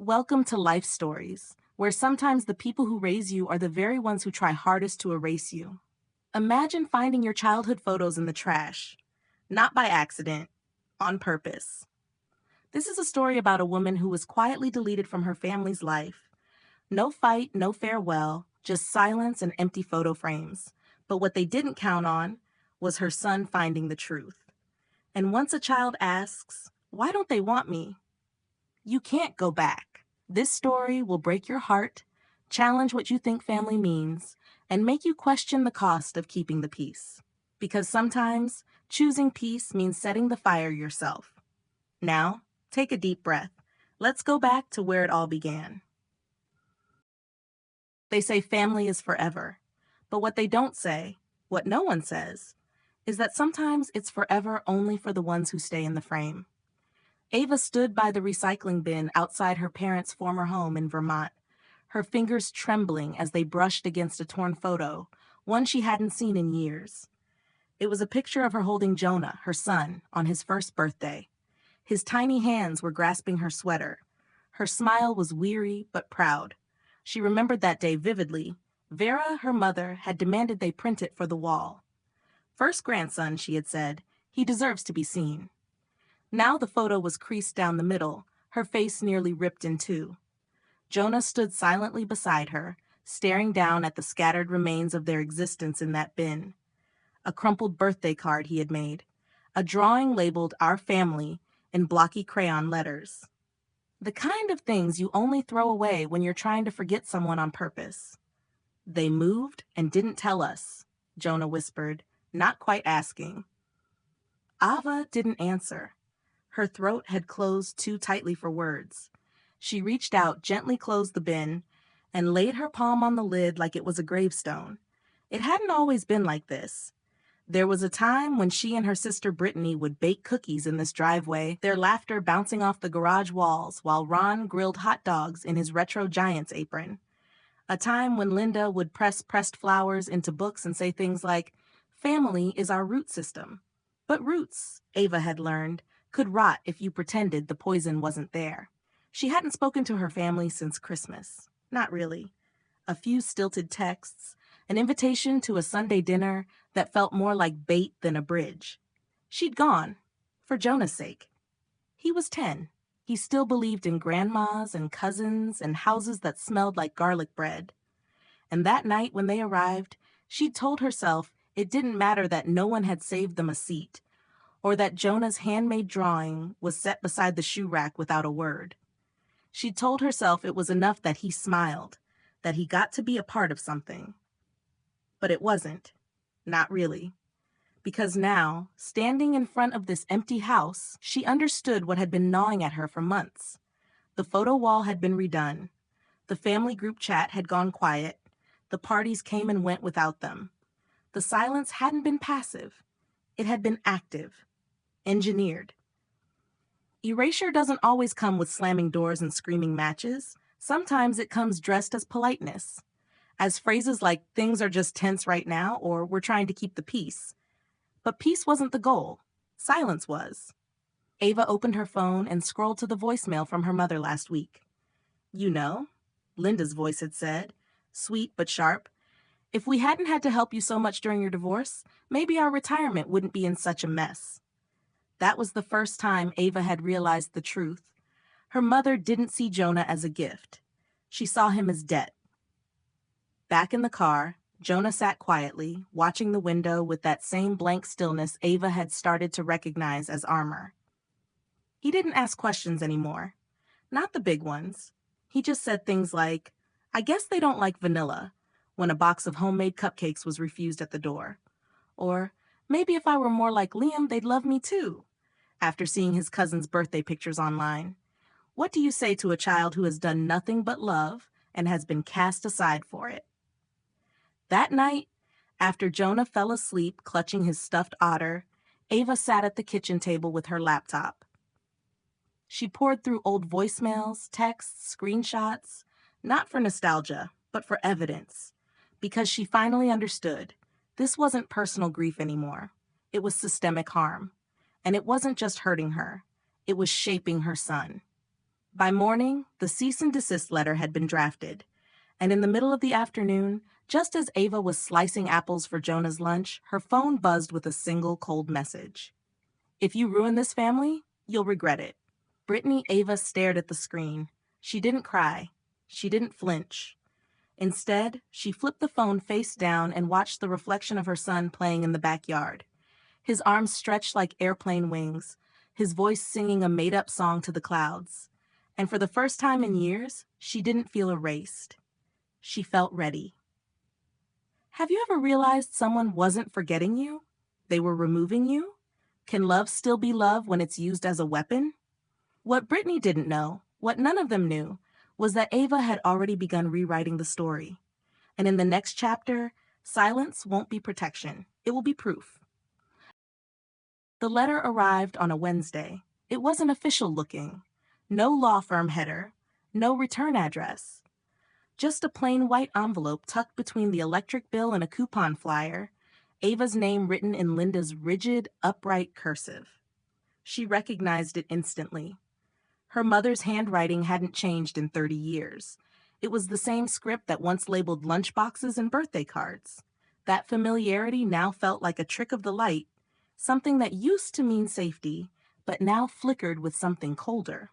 Welcome to Life Stories, where sometimes the people who raise you are the very ones who try hardest to erase you. Imagine finding your childhood photos in the trash, not by accident, on purpose. This is a story about a woman who was quietly deleted from her family's life. No fight, no farewell, just silence and empty photo frames. But what they didn't count on was her son finding the truth. And once a child asks, "Why don't they want me?" You can't go back. This story will break your heart, challenge what you think family means, and make you question the cost of keeping the peace. Because sometimes choosing peace means setting the fire yourself. Now, take a deep breath. Let's go back to where it all began. They say family is forever. But what they don't say, what no one says, is that sometimes it's forever only for the ones who stay in the frame. Ava stood by the recycling bin outside her parents' former home in Vermont, her fingers trembling as they brushed against a torn photo, one she hadn't seen in years. It was a picture of her holding Jonah, her son, on his first birthday. His tiny hands were grasping her sweater. Her smile was weary but proud. She remembered that day vividly. Vera, her mother, had demanded they print it for the wall. "First grandson," she had said. "He deserves to be seen." Now the photo was creased down the middle, her face nearly ripped in two. Jonah stood silently beside her, staring down at the scattered remains of their existence in that bin. A crumpled birthday card he had made, a drawing labeled "Our Family" in blocky crayon letters. The kind of things you only throw away when you're trying to forget someone on purpose. "They moved and didn't tell us," Jonah whispered, not quite asking. Ava didn't answer. Her throat had closed too tightly for words. She reached out, gently closed the bin, and laid her palm on the lid like it was a gravestone. It hadn't always been like this. There was a time when she and her sister Brittany would bake cookies in this driveway, their laughter bouncing off the garage walls while Ron grilled hot dogs in his retro Giants apron. A time when Linda would press pressed flowers into books and say things like, "Family is our root system." But roots, Ava had learned, could rot if you pretended the poison wasn't there. She hadn't spoken to her family since Christmas. Not really. A few stilted texts, an invitation to a Sunday dinner that felt more like bait than a bridge. She'd gone, for Jonah's sake. He was 10. He still believed in grandmas and cousins and houses that smelled like garlic bread. And that night when they arrived, she'd told herself it didn't matter that no one had saved them a seat, or that Jonah's handmade drawing was set beside the shoe rack without a word. She told herself it was enough that he smiled, that he got to be a part of something. But it wasn't. Not really. Because now, standing in front of this empty house, she understood what had been gnawing at her for months. The photo wall had been redone. The family group chat had gone quiet. The parties came and went without them. The silence hadn't been passive. It had been active. Engineered. Erasure doesn't always come with slamming doors and screaming matches. Sometimes it comes dressed as politeness, as phrases like "things are just tense right now" or "we're trying to keep the peace." But peace wasn't the goal. Silence was. Ava opened her phone and scrolled to the voicemail from her mother last week. "You know," Linda's voice had said, sweet but sharp, "if we hadn't had to help you so much during your divorce, maybe our retirement wouldn't be in such a mess." That was the first time Ava had realized the truth. Her mother didn't see Jonah as a gift. She saw him as debt. Back in the car, Jonah sat quietly, watching the window with that same blank stillness Ava had started to recognize as armor. He didn't ask questions anymore. Not the big ones. He just said things like, "I guess they don't like vanilla," when a box of homemade cupcakes was refused at the door. Or, "Maybe if I were more like Liam, they'd love me too," after seeing his cousin's birthday pictures online. What do you say to a child who has done nothing but love and has been cast aside for it? That night, after Jonah fell asleep clutching his stuffed otter, Ava sat at the kitchen table with her laptop. She poured through old voicemails, texts, screenshots, not for nostalgia, but for evidence, because she finally understood. This wasn't personal grief anymore. It was systemic harm. And it wasn't just hurting her. It was shaping her son. By morning, the cease and desist letter had been drafted, and in the middle of the afternoon, just as Ava was slicing apples for Jonah's lunch, her phone buzzed with a single cold message. If you ruin this family, you'll regret it. Brittany Ava stared at the screen. She didn't cry. She didn't flinch. Instead, she flipped the phone face down and watched the reflection of her son playing in the backyard. His arms stretched like airplane wings, his voice singing a made-up song to the clouds. And for the first time in years, she didn't feel erased. She felt ready. Have you ever realized someone wasn't forgetting you? They were removing you? Can love still be love when it's used as a weapon? What Brittany didn't know, what none of them knew, was that Ava had already begun rewriting the story. And in the next chapter, silence won't be protection. It will be proof. The letter arrived on a Wednesday. It wasn't official looking. No law firm header. No return address. Just a plain white envelope tucked between the electric bill and a coupon flyer, Ava's name written in Linda's rigid, upright cursive. She recognized it instantly. Her mother's handwriting hadn't changed in 30 years. It was the same script that once labeled lunchboxes and birthday cards. That familiarity now felt like a trick of the light, something that used to mean safety, but now flickered with something colder.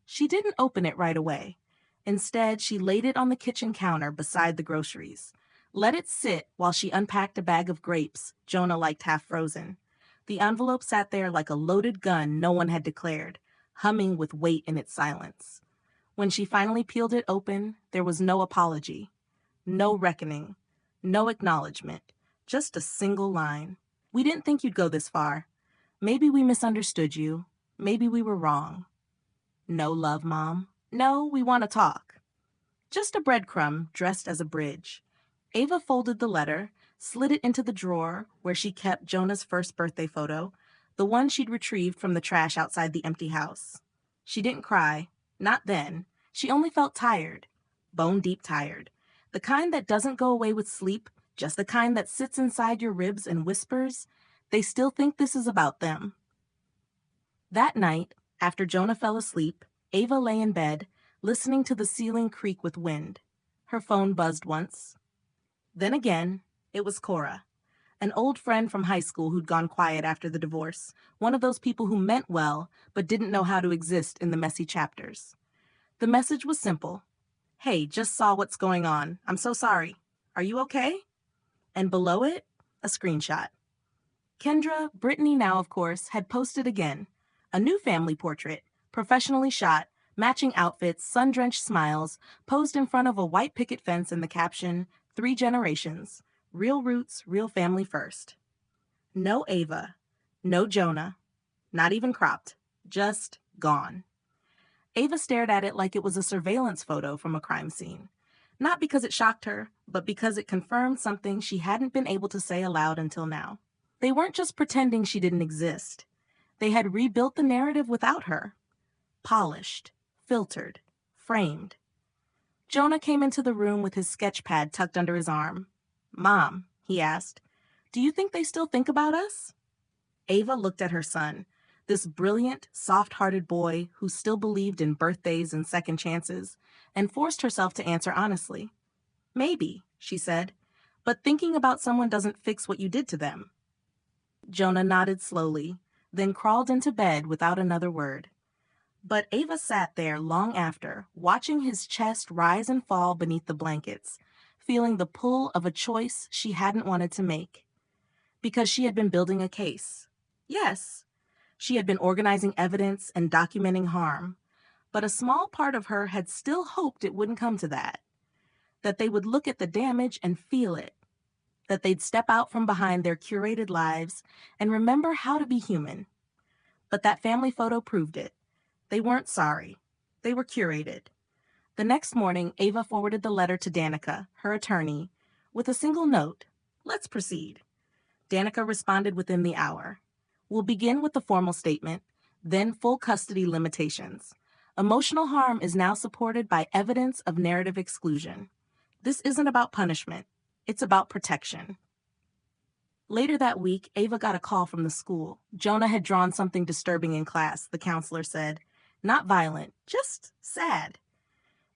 She didn't open it right away. Instead, she laid it on the kitchen counter beside the groceries. Let it sit while she unpacked a bag of grapes Jonah liked half frozen. The envelope sat there like a loaded gun no one had declared, humming with weight in its silence. When she finally peeled it open, there was no apology, no reckoning, no acknowledgement, just a single line. We didn't think you'd go this far. Maybe we misunderstood you. Maybe we were wrong. No love, Mom. No, we want to talk. Just a breadcrumb dressed as a bridge. Ava folded the letter, slid it into the drawer where she kept Jonah's first birthday photo, the one she'd retrieved from the trash outside the empty house. She didn't cry. Not then. She only felt tired. Bone-deep tired. The kind that doesn't go away with sleep, just the kind that sits inside your ribs and whispers, "They still think this is about them." That night, after Jonah fell asleep, Ava lay in bed, listening to the ceiling creak with wind. Her phone buzzed once. Then again, it was Cora, an old friend from high school who'd gone quiet after the divorce, one of those people who meant well but didn't know how to exist in the messy chapters. The message was simple. "Hey, just saw what's going on. I'm so sorry. Are you okay?" And below it, a screenshot. Kendra, Brittany now of course, had posted again. A new family portrait, professionally shot, matching outfits, sun-drenched smiles, posed in front of a white picket fence and the caption, "3 generations. Real roots, real family first." No Ava. No Jonah. Not even cropped. Just gone. Ava stared at it like it was a surveillance photo from a crime scene. Not because it shocked her, but because it confirmed something she hadn't been able to say aloud until now. They weren't just pretending she didn't exist. They had rebuilt the narrative without her. Polished, filtered, framed. Jonah came into the room with his sketch pad tucked under his arm. "Mom," he asked, "do you think they still think about us?" Ava looked at her son, this brilliant, soft-hearted boy who still believed in birthdays and second chances, and forced herself to answer honestly. "Maybe," she said, "but thinking about someone doesn't fix what you did to them." Jonah nodded slowly, then crawled into bed without another word. But Ava sat there long after, watching his chest rise and fall beneath the blankets, feeling the pull of a choice she hadn't wanted to make. Because she had been building a case. Yes, she had been organizing evidence and documenting harm, but a small part of her had still hoped it wouldn't come to that they would look at the damage and feel it, that they'd step out from behind their curated lives and remember how to be human. But that family photo proved it. They weren't sorry. They were curated. The next morning, Ava forwarded the letter to Danica, her attorney, with a single note. "Let's proceed." Danica responded within the hour. "We'll begin with the formal statement, then full custody limitations. Emotional harm is now supported by evidence of narrative exclusion. This isn't about punishment. It's about protection." Later that week, Ava got a call from the school. Jonah had drawn something disturbing in class, the counselor said. Not violent, just sad.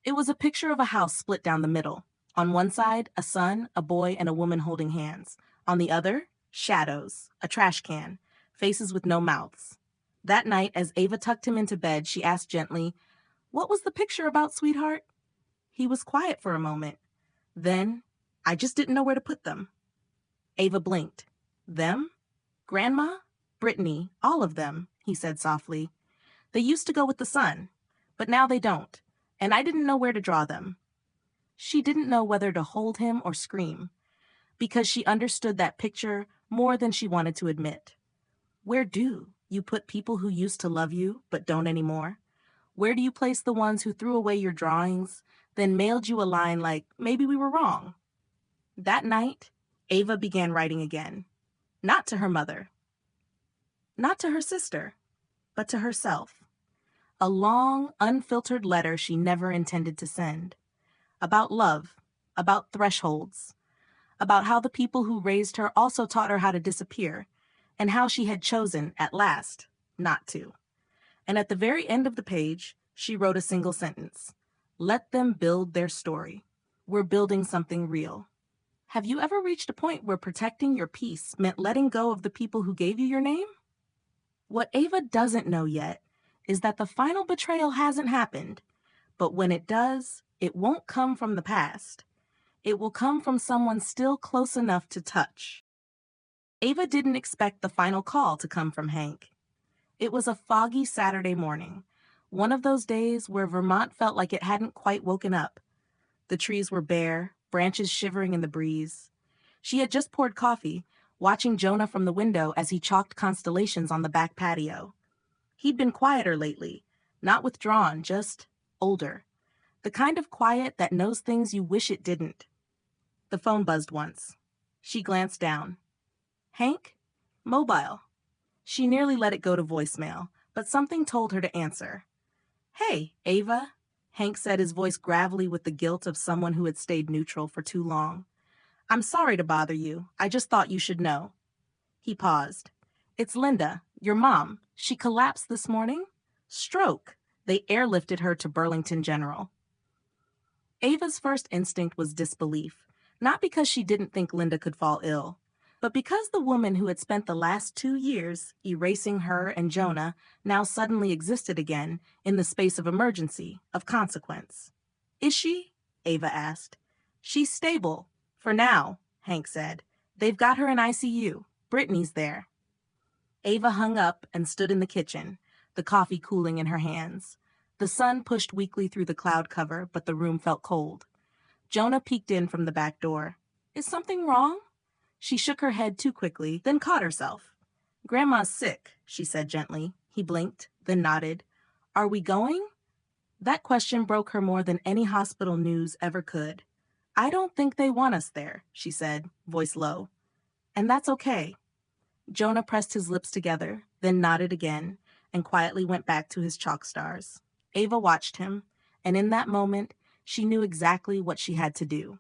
It was a picture of a house split down the middle. On one side, a son, a boy, and a woman holding hands. On the other, shadows, a trash can, faces with no mouths. That night, as Ava tucked him into bed, she asked gently, "What was the picture about, sweetheart?" He was quiet for a moment. Then, "I just didn't know where to put them." Ava blinked. "Them? Grandma? Brittany, all of them," he said softly. "They used to go with the sun, but now they don't, and I didn't know where to draw them." She didn't know whether to hold him or scream, because she understood that picture more than she wanted to admit. Where do you put people who used to love you but don't anymore? Where do you place the ones who threw away your drawings, then mailed you a line like, "Maybe we were wrong"? That night, Ava began writing again. Not to her mother, not to her sister, but to herself. A long, unfiltered letter she never intended to send. About love, about thresholds, about how the people who raised her also taught her how to disappear, and how she had chosen, at last, not to. And at the very end of the page, she wrote a single sentence. "Let them build their story. We're building something real." Have you ever reached a point where protecting your peace meant letting go of the people who gave you your name? What Ava doesn't know yet is that the final betrayal hasn't happened, but when it does, it won't come from the past. It will come from someone still close enough to touch. Ava didn't expect the final call to come from Hank. It was a foggy Saturday morning, one of those days where Vermont felt like it hadn't quite woken up. The trees were bare, branches shivering in the breeze. She had just poured coffee, watching Jonah from the window as he chalked constellations on the back patio. He'd been quieter lately, not withdrawn, just older. The kind of quiet that knows things you wish it didn't. The phone buzzed once. She glanced down. "Hank? Mobile." She nearly let it go to voicemail, but something told her to answer. "Hey, Ava," Hank said, his voice gravelly with the guilt of someone who had stayed neutral for too long. "I'm sorry to bother you. I just thought you should know." He paused. "It's Linda, your mom. She collapsed this morning. Stroke. They airlifted her to Burlington General." Ava's first instinct was disbelief, not because she didn't think Linda could fall ill, but because the woman who had spent the last 2 years erasing her and Jonah now suddenly existed again in the space of emergency, of consequence. "Is she?" Ava asked. "She's stable. For now," Hank said. "They've got her in ICU. Brittany's there." Ava hung up and stood in the kitchen, the coffee cooling in her hands. The sun pushed weakly through the cloud cover, but the room felt cold. Jonah peeked in from the back door. "Is something wrong?" She shook her head too quickly, then caught herself. "Grandma's sick," she said gently. He blinked, then nodded. "Are we going?" That question broke her more than any hospital news ever could. "I don't think they want us there," she said, voice low. "And that's okay." Jonah pressed his lips together, then nodded again, and quietly went back to his chalk stars. Ava watched him, and in that moment, she knew exactly what she had to do.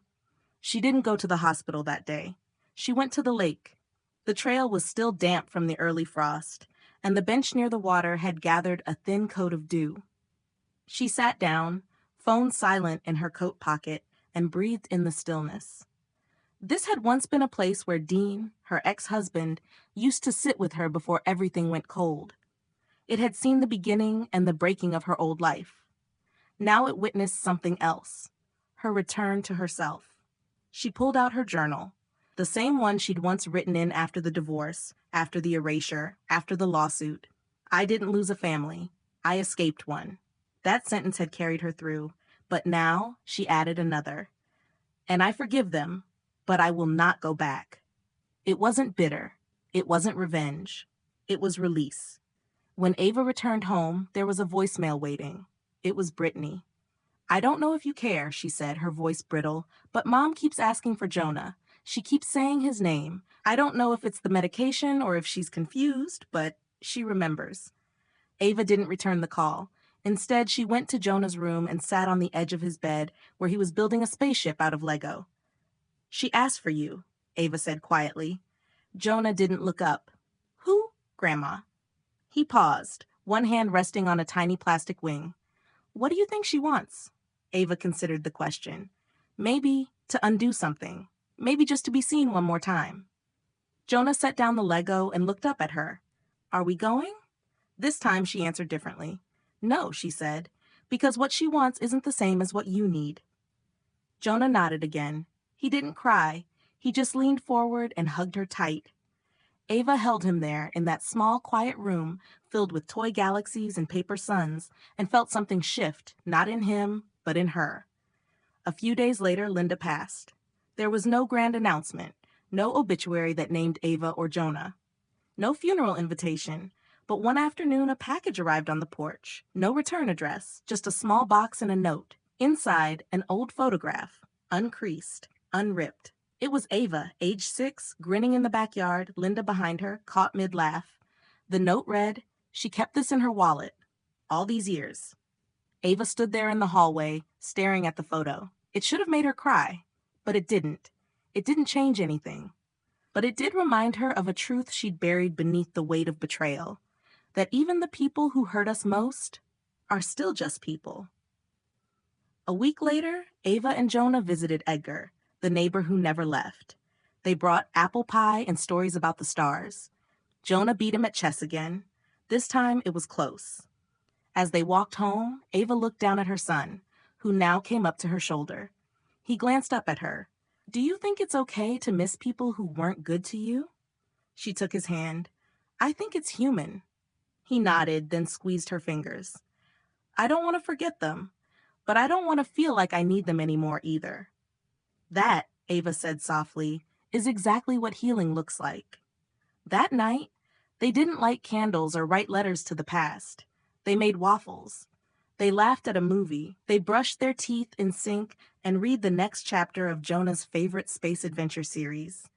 She didn't go to the hospital that day. She went to the lake. The trail was still damp from the early frost, and the bench near the water had gathered a thin coat of dew. She sat down, phone silent in her coat pocket, and breathed in the stillness. This had once been a place where Dean, her ex-husband, used to sit with her before everything went cold. It had seen the beginning and the breaking of her old life. Now it witnessed something else, her return to herself. She pulled out her journal, the same one she'd once written in after the divorce, after the erasure, after the lawsuit. "I didn't lose a family. I escaped one." That sentence had carried her through, but now she added another. "And I forgive them, but I will not go back." It wasn't bitter. It wasn't revenge. It was release. When Ava returned home, there was a voicemail waiting. It was Brittany. "I don't know if you care," she said, her voice brittle, "but Mom keeps asking for Jonah. She keeps saying his name. I don't know if it's the medication or if she's confused, but she remembers." Ava didn't return the call. Instead, she went to Jonah's room and sat on the edge of his bed where he was building a spaceship out of Lego. "She asked for you," Ava said quietly. Jonah didn't look up. "Who?" "Grandma." He paused, one hand resting on a tiny plastic wing. "What do you think she wants?" Ava considered the question. "Maybe to undo something. Maybe just to be seen one more time." Jonah set down the Lego and looked up at her. "Are we going?" This time she answered differently. "No," she said, "because what she wants isn't the same as what you need." Jonah nodded again. He didn't cry. He just leaned forward and hugged her tight. Ava held him there in that small, quiet room filled with toy galaxies and paper suns, and felt something shift, not in him, but in her. A few days later, Linda passed. There was no grand announcement, no obituary that named Ava or Jonah, no funeral invitation, but one afternoon a package arrived on the porch. No return address, just a small box and a note. Inside, an old photograph, uncreased, unripped. It was Ava, age 6, grinning in the backyard, Linda behind her, caught mid-laugh. The note read, "She kept this in her wallet. All these years." Ava stood there in the hallway, staring at the photo. It should have made her cry, but it didn't. It didn't change anything. But it did remind her of a truth she'd buried beneath the weight of betrayal, that even the people who hurt us most are still just people. A week later, Ava and Jonah visited Edgar, the neighbor who never left. They brought apple pie and stories about the stars. Jonah beat him at chess again. This time it was close. As they walked home, Ava looked down at her son, who now came up to her shoulder. He glanced up at her. "Do you think it's okay to miss people who weren't good to you?" She took his hand. "I think it's human." He nodded, then squeezed her fingers. "I don't want to forget them, but I don't want to feel like I need them anymore either." "That," Ava said softly, "is exactly what healing looks like." That night, they didn't light candles or write letters to the past. They made waffles. They laughed at a movie. They brushed their teeth in sync and read the next chapter of Jonah's favorite space adventure series.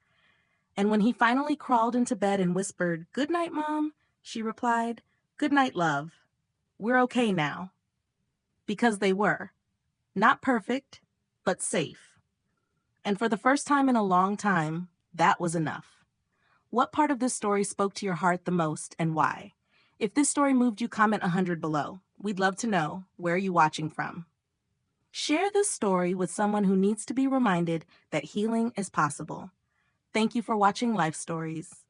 And when he finally crawled into bed and whispered, "Good night, Mom," she replied, "Good night, love. We're okay now." Because they were. Not perfect, but safe. And for the first time in a long time, that was enough. What part of this story spoke to your heart the most and why? If this story moved you, comment 100 below. We'd love to know. Where are you watching from? Share this story with someone who needs to be reminded that healing is possible. Thank you for watching Life Stories.